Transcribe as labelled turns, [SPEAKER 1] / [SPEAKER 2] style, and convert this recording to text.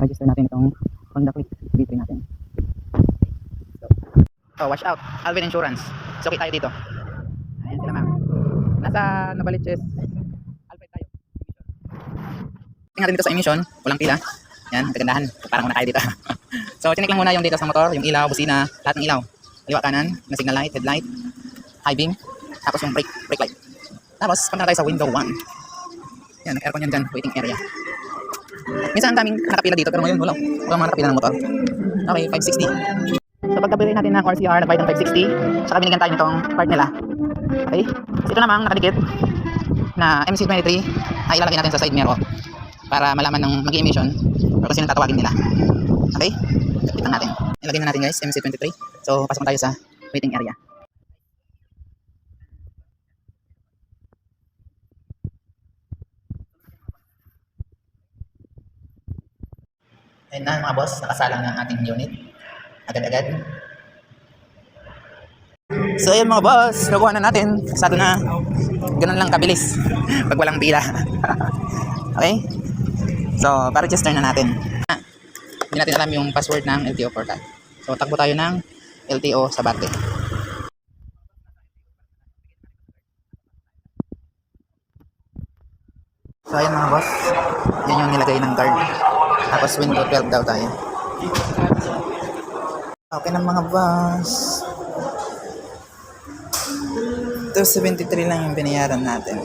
[SPEAKER 1] register natin itong Honda Click V3 natin. So, watch out, Alvin Insurance. So, tayo dito. Ayan sila ma'am. Nasa Novaliches, Alfred tayo. Tingnan natin dito sa emission, walang pila. Yan, kagandahan. Parang muna tayo dito. So, chinik lang muna yung details ng motor, yung ilaw, busina, lahat ng ilaw. Kaliwa kanan, na signal light, headlight, high beam, tapos yung brake light. Tapos, punta na tayo sa window 1. Yan, naka-aircon yan dyan, waiting area. Minsan ang daming nakapila dito, pero ngayon walang mga nakapila ng motor. Okay, 560. So, pagkabili natin ng RCR, nagbayad ng 560. Saka binigyan tayo nitong part nila. Okay? Ito namang nakadikit na MC23 ay ilalagay natin sa side mirror para malaman ng mag-emission or kung sino tatawagin nila. Okay? Kapitan natin. Ilagay na natin guys, MC23. So, pasok tayo sa waiting area. Ayun na mga boss, nakasalang ng ating unit. Agad-agad. So ayun mga boss, nakuha na natin. Sado na. Ganun lang kabilis pag walang pila. Okay? So, pa-register na natin. Hindi natin alam yung password ng LTO portal. So, takbo tayo ng LTO sa bate. So, ayun mga boss. Yan yung nilagay ng card. Tapos window 12 daw tayo. Okay na mga boss. 273 lang yung binayaran natin.